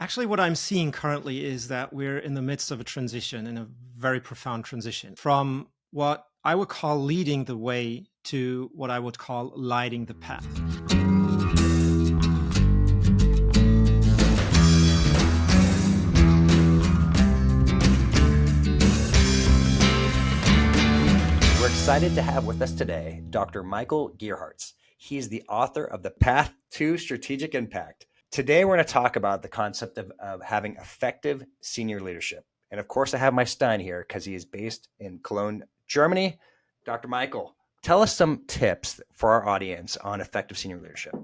Actually, what I'm seeing currently is that we're in the midst of a transition, in a very profound transition from what I would call leading the way to what I would call lighting the path. We're excited to have with us today Dr. Michael Gerharz. He's the author of The Path to Strategic Impact. Today, we're going to talk about the concept of having effective senior leadership. And of course, I have my Stein here because he is based in Cologne, Germany. Dr. Michael, tell us some tips for our audience on effective senior leadership.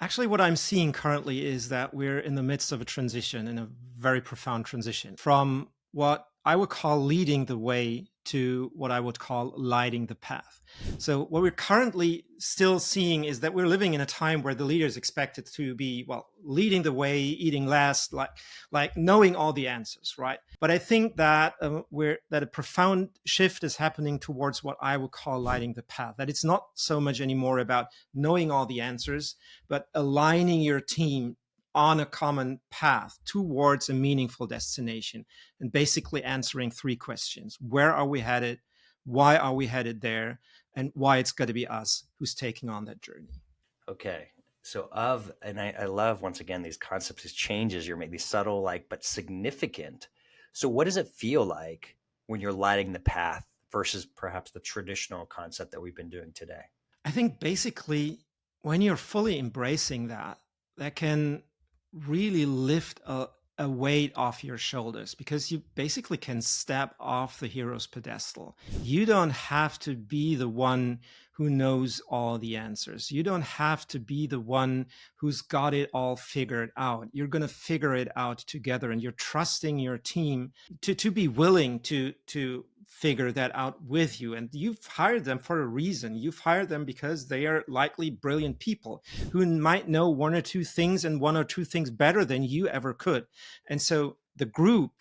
Actually, what I'm seeing currently is that we're in the midst of a transition, in a very profound transition from what I would call leading the way to what I would call lighting the path. So what we're currently still seeing is that we're living in a time where the leader is expected to be, well, leading the way, eating last, like knowing all the answers, right? But I think that that a profound shift is happening towards what I would call lighting the path. That it's not so much anymore about knowing all the answers, but aligning your team on a common path towards a meaningful destination, and basically answering three questions. Where are we headed? Why are we headed there? And why it's got to be us who's taking on that journey. Okay. So I love, once again, these concepts, these changes you're making, these subtle, but significant. So what does it feel like when you're lighting the path versus perhaps the traditional concept that we've been doing today? I think basically when you're fully embracing that, that can really lift a weight off your shoulders, because you basically can step off the hero's pedestal. You don't have to be the one who knows all the answers. You don't have to be the one who's got it all figured out. You're going to figure it out together, and you're trusting your team to be willing to figure that out with you. And you've hired them for a reason. You've hired them because they are likely brilliant people who might know one or two things, and one or two things better than you ever could. And so the group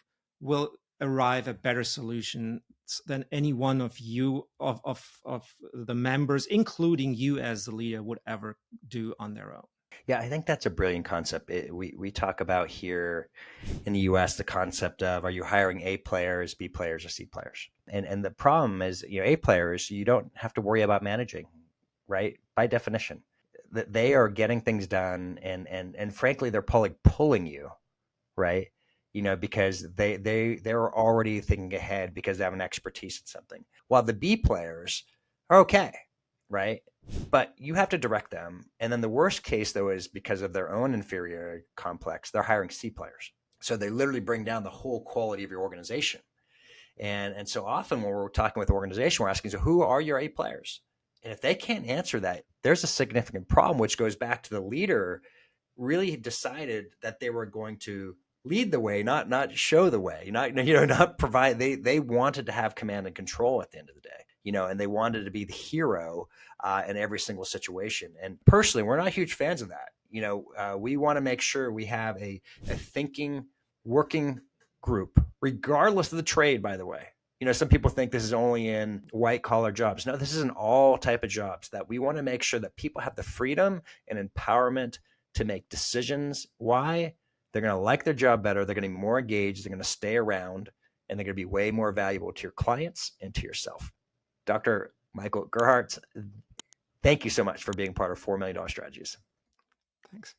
will arrive at better solutions than any one of you, of the members, including you as the leader, would ever do on their own. Yeah, I think that's a brilliant concept. We talk about here in the US the concept of, are you hiring A players, B players, or C players? And the problem is, A players, you don't have to worry about managing, right? By definition, that they are getting things done, and frankly, they're pulling you, right? Because they're already thinking ahead because they have an expertise in something. While the B players are okay, right? But you have to direct them. And then the worst case, though, is because of their own inferior complex, they're hiring C players. So they literally bring down the whole quality of your organization. And so often when we're talking with the organization, we're asking, so who are your A players? And if they can't answer that, there's a significant problem, which goes back to the leader really decided that they were going to lead the way, not show the way, not provide. They wanted to have command and control at the end of the day, and they wanted to be the hero in every single situation. And personally, we're not huge fans of that. We want to make sure we have a thinking, working group, regardless of the trade, by the way. Some people think this is only in white collar jobs. No, this is in all type of jobs, that we want to make sure that people have the freedom and empowerment to make decisions. Why? They're going to like their job better. They're going to be more engaged. They're going to stay around, and they're going to be way more valuable to your clients and to yourself. Dr. Michael Gerharz, thank you so much for being part of $4 Million Strategies. Thanks.